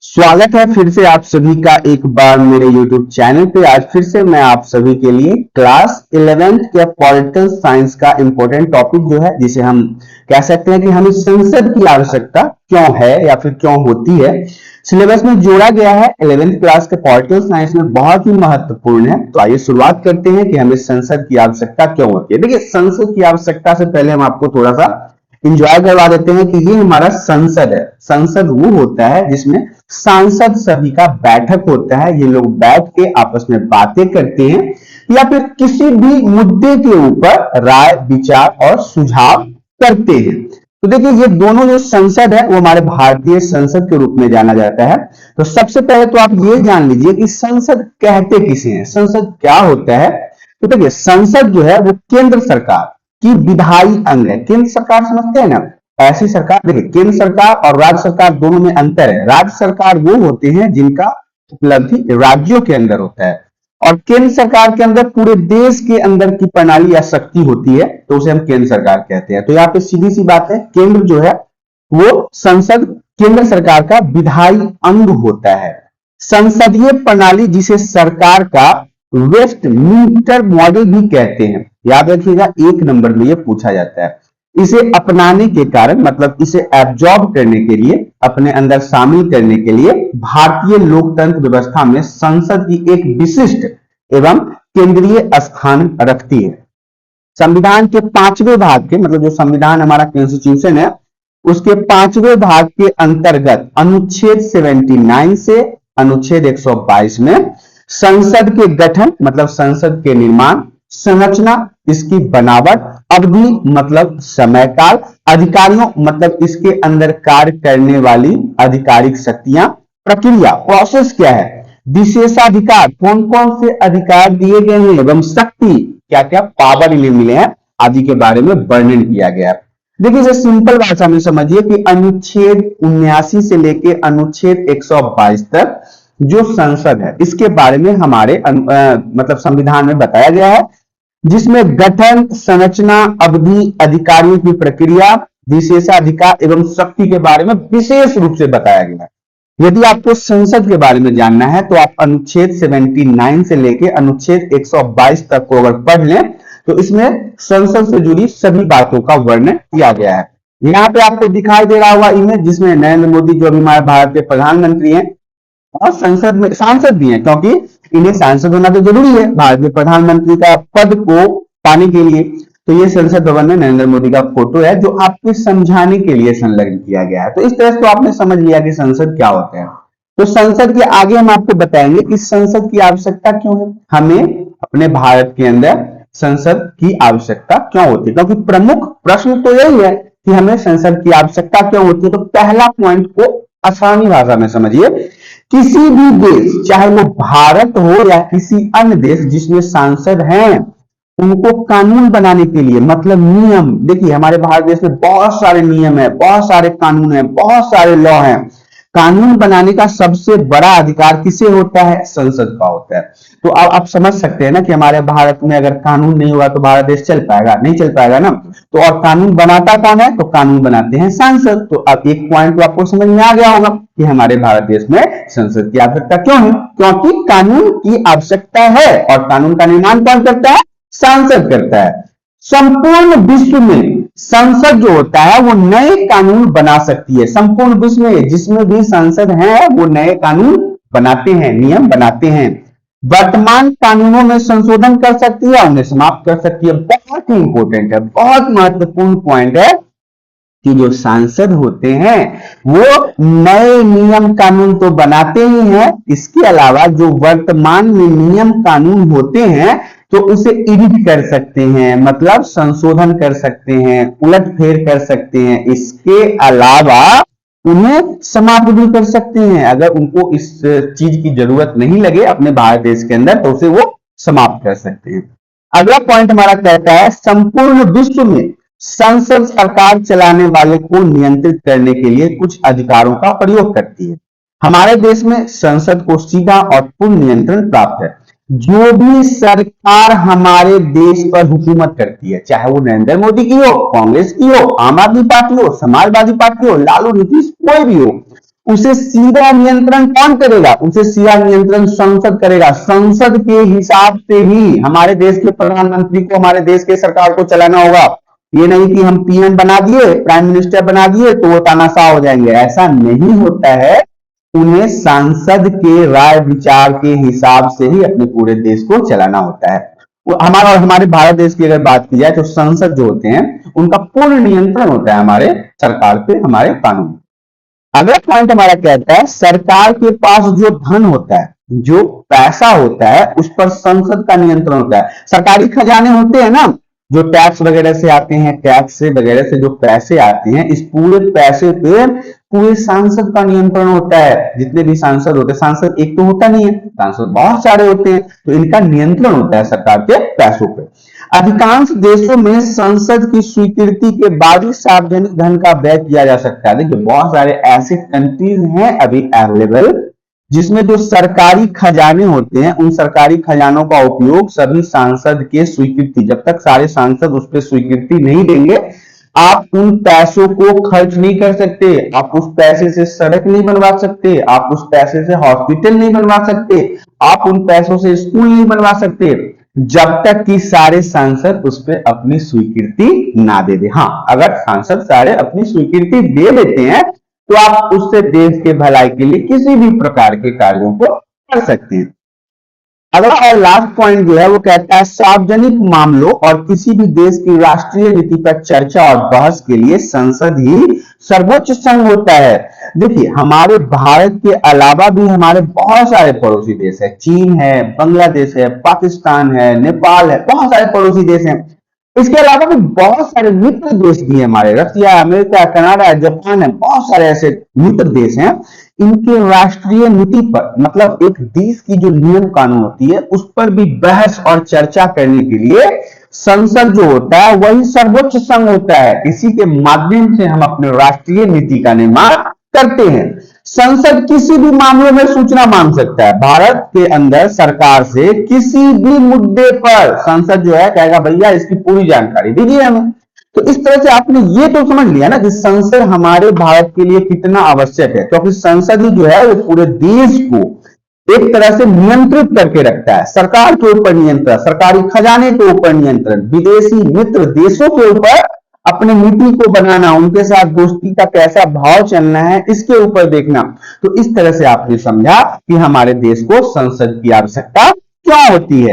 स्वागत है फिर से आप सभी का एक बार मेरे YouTube चैनल पे। आज फिर से मैं आप सभी के लिए क्लास 11th के पॉलिटिकल साइंस का इंपॉर्टेंट टॉपिक जो है, जिसे हम कह सकते हैं कि हमें संसद की आवश्यकता क्यों है या फिर क्यों होती है, सिलेबस में जोड़ा गया है। 11th क्लास के पॉलिटिकल साइंस में बहुत ही महत्वपूर्ण है। तो आइए शुरुआत करते हैं कि हमें संसद की आवश्यकता क्यों होती है। देखिए, संसद की आवश्यकता से पहले हम आपको थोड़ा सा इंजॉय करवा देते हैं कि ये हमारा संसद है। संसद वो होता है जिसमें सांसद सभी का बैठक होता है। ये लोग बैठ के आपस में बातें करते हैं या फिर किसी भी मुद्दे के ऊपर राय विचार और सुझाव करते हैं। तो देखिए, ये दोनों जो संसद है वो हमारे भारतीय संसद के रूप में जाना जाता है। तो सबसे पहले तो आप ये जान लीजिए कि संसद कहते किसे हैं, संसद क्या होता है। तो देखिए, संसद जो है वो केंद्र सरकार की विधायी अंग है। केंद्र सरकार समझते हैं ना, ऐसी सरकार। देखिए, केंद्र सरकार और राज्य सरकार दोनों में अंतर है। राज्य सरकार वो होते हैं जिनका उपलब्धि राज्यों के अंदर होता है, और केंद्र सरकार के अंदर पूरे देश के अंदर की प्रणाली या शक्ति होती है, तो उसे हम केंद्र सरकार कहते हैं। तो यहाँ पे सीधी सी बात है, केंद्र जो है वो संसद केंद्र सरकार का विधायी अंग होता है। संसदीय प्रणाली जिसे सरकार का वेस्टमिंस्टर मॉडल भी कहते हैं, याद रखिएगा, एक नंबर में ये पूछा जाता है। इसे अपनाने के कारण, मतलब इसे एब्जॉर्ब करने के लिए, अपने अंदर शामिल करने के लिए भारतीय लोकतंत्र व्यवस्था में संसद की एक विशिष्ट एवं केंद्रीय स्थान रखती है। संविधान के 5वें भाग के, मतलब जो संविधान हमारा कॉन्स्टिट्यूशन है, उसके 5वें भाग के अंतर्गत अनुच्छेद 79 से अनुच्छेद 122 में संसद के गठन, मतलब संसद के निर्माण, संरचना, इसकी बनावट, अवधि मतलब समय काल, अधिकारियों मतलब इसके अंदर कार्य करने वाली आधिकारिक शक्तियां, प्रक्रिया प्रोसेस क्या है, विशेषाधिकार कौन कौन से अधिकार दिए गए हैं, एवं शक्ति क्या क्या पावर इन्हें मिले हैं आदि के बारे में वर्णन किया गया है। देखिए, इसे सिंपल भाषा में समझिए कि अनुच्छेद 79 से लेकर अनुच्छेद 122 तक जो संसद है, इसके बारे में हमारे मतलब संविधान में बताया गया है, जिसमें गठन, संरचना, अवधि, अधिकारियों की प्रक्रिया, विशेषाधिकार एवं शक्ति के बारे में विशेष रूप से बताया गया है। यदि आपको संसद के बारे में जानना है तो आप अनुच्छेद 79 से लेकर अनुच्छेद 122 तक को अगर पढ़ लें तो इसमें संसद से जुड़ी सभी बातों का वर्णन किया गया है। यहाँ पे आपको दिखाई दे रहा होगा इमेज, जिसमें नरेंद्र मोदी जो अभी हमारे भारत के प्रधानमंत्री हैं और संसद में सांसद भी हैं, क्योंकि इन्हें सांसद होना तो जरूरी है भारत में प्रधानमंत्री का पद को पाने के लिए। तो ये संसद भवन में नरेंद्र मोदी का फोटो है, जो आपके समझाने के लिए संलग्न किया गया है। तो इस तरह से तो आपने समझ लिया कि संसद क्या होता है। तो संसद के आगे हम आपको बताएंगे कि संसद की आवश्यकता क्यों है, हमें अपने भारत के अंदर संसद की आवश्यकता क्यों होती है। क्योंकि प्रमुख प्रश्न तो यही है कि हमें संसद की आवश्यकता क्यों होती है। तो पहला पॉइंट को आसानी भाषा में समझिए, किसी भी देश, चाहे वो भारत हो या किसी अन्य देश जिसमें सांसद हैं, उनको कानून बनाने के लिए, मतलब नियम, देखिए हमारे भारत देश में बहुत सारे नियम है, बहुत सारे कानून है, बहुत सारे लॉ हैं। कानून बनाने का सबसे बड़ा अधिकार किसे होता है, संसद का होता है। तो अब आप समझ सकते हैं ना कि हमारे भारत में अगर कानून नहीं होगा तो भारत देश चल पाएगा, नहीं चल पाएगा ना। तो और कानून बनाता कौन है, तो कानून बनाते हैं सांसद। तो अब एक पॉइंट तो आपको समझ में आ गया होगा कि हमारे भारत देश में संसद की आवश्यकता क्यों है, क्योंकि कानून की आवश्यकता है और कानून का निर्माण कौन करता है, सांसद करता है। संपूर्ण विश्व में संसद जो होता है वो नए कानून बना सकती है। संपूर्ण विश्व में जिसमें भी संसद है वो नए कानून बनाते हैं, नियम बनाते हैं। वर्तमान कानूनों में संशोधन कर सकती है, उन्हें समाप्त कर सकती है। बहुत ही इंपॉर्टेंट है, बहुत महत्वपूर्ण पॉइंट है कि जो सांसद होते हैं वो नए नियम कानून तो बनाते ही हैं, इसके अलावा जो वर्तमान में नियम कानून होते हैं तो उसे एडिट कर सकते हैं, मतलब संशोधन कर सकते हैं, उलटफेर कर सकते हैं। इसके अलावा उन्हें समाप्त भी कर सकते हैं। अगर उनको इस चीज की जरूरत नहीं लगे अपने भारत देश के अंदर तो उसे वो समाप्त कर सकते हैं। अगला पॉइंट हमारा कहता है, संपूर्ण विश्व में संसद सरकार चलाने वाले को नियंत्रित करने के लिए कुछ अधिकारों का प्रयोग करती है। हमारे देश में संसद को सीधा और पूर्ण नियंत्रण प्राप्त है। जो भी सरकार हमारे देश पर हुकूमत करती है, चाहे वो नरेंद्र मोदी की हो, कांग्रेस की हो, आम आदमी पार्टी हो, समाजवादी पार्टी हो, लालू नीतीश कोई भी हो, उसे सीधा नियंत्रण कौन करेगा? उसे सीधा नियंत्रण संसद करेगा। संसद के हिसाब से ही हमारे देश के प्रधानमंत्री को, हमारे देश के सरकार को चलाना होगा। ये नहीं कि हम पीएम बना दिए, प्राइम मिनिस्टर बना दिए तो वो तानाशाह हो जाएंगे, ऐसा नहीं होता है। उन्हें सांसद के राय विचार के हिसाब से ही अपने पूरे देश को चलाना होता है। हमारा और हमारे भारत देश की अगर बात की जाए तो संसद जो होते हैं उनका पूर्ण नियंत्रण होता है हमारे सरकार पे, हमारे कानून। अगला पॉइंट हमारा कहता है सरकार के पास जो धन होता है, जो पैसा होता है, उस पर संसद का नियंत्रण होता है। सरकारी खजाने होते हैं ना, जो टैक्स वगैरह से आते हैं, टैक्स से वगैरह से जो पैसे आते हैं, इस पूरे पैसे पे पूरे सांसद का नियंत्रण होता है। जितने भी सांसद होते हैं, सांसद एक तो होता नहीं है, सांसद बहुत सारे होते हैं, तो इनका नियंत्रण होता है सरकार के पैसों पे। अधिकांश देशों में संसद की स्वीकृति के बाद ही सार्वजनिक धन का व्यय किया जा सकता है। देखिए बहुत सारे ऐसे कंट्रीज हैं अभी अवेलेबल जिसमें जो सरकारी खजाने होते हैं, उन सरकारी खजानों का उपयोग सभी सांसद के स्वीकृति, जब तक सारे सांसद उस पर स्वीकृति नहीं देंगे, आप उन पैसों को खर्च नहीं कर सकते। आप उस पैसे से सड़क नहीं बनवा सकते, आप उस पैसे से हॉस्पिटल नहीं बनवा सकते, आप उन पैसों से स्कूल नहीं बनवा सकते, जब तक कि सारे सांसद उस पर अपनी स्वीकृति ना दे दे। हाँ, अगर सांसद सारे अपनी स्वीकृति दे देते हैं तो आप उससे देश के भलाई के लिए किसी भी प्रकार के कार्यों को कर सकते हैं। अगला और लास्ट पॉइंट जो है वो कहता है सार्वजनिक मामलों और किसी भी देश की राष्ट्रीय नीति पर चर्चा और बहस के लिए संसद ही सर्वोच्च संघ होता है। देखिए हमारे भारत के अलावा भी हमारे बहुत सारे पड़ोसी देश है, चीन है, बांग्लादेश है, पाकिस्तान है, नेपाल है, बहुत सारे पड़ोसी देश हैं। इसके अलावा भी बहुत सारे मित्र देश भी हैं हमारे, रसिया, अमेरिका, कनाडा, जापान है, बहुत सारे ऐसे मित्र देश हैं। इनके राष्ट्रीय नीति पर, मतलब एक देश की जो नियम कानून होती है उस पर भी बहस और चर्चा करने के लिए संसद जो होता है वही सर्वोच्च संघ होता है। इसी के माध्यम से हम अपने राष्ट्रीय नीति का निर्माण करते हैं। संसद किसी भी मामले में सूचना मांग सकता है। भारत के अंदर सरकार से किसी भी मुद्दे पर संसद जो है कहेगा भैया इसकी पूरी जानकारी दीजिए हमें। तो इस तरह से आपने ये तो समझ लिया ना कि संसद हमारे भारत के लिए कितना आवश्यक है, क्योंकि संसद ही जो है वो पूरे देश को एक तरह से नियंत्रित करके रखता है। सरकार के ऊपर नियंत्रण, सरकारी खजाने के ऊपर नियंत्रण, विदेशी मित्र देशों के ऊपर अपने नीति को बनाना, उनके साथ दोस्ती का कैसा भाव चलना है इसके ऊपर देखना। तो इस तरह से आपने समझा कि हमारे देश को संसद की आवश्यकता क्यों होती है।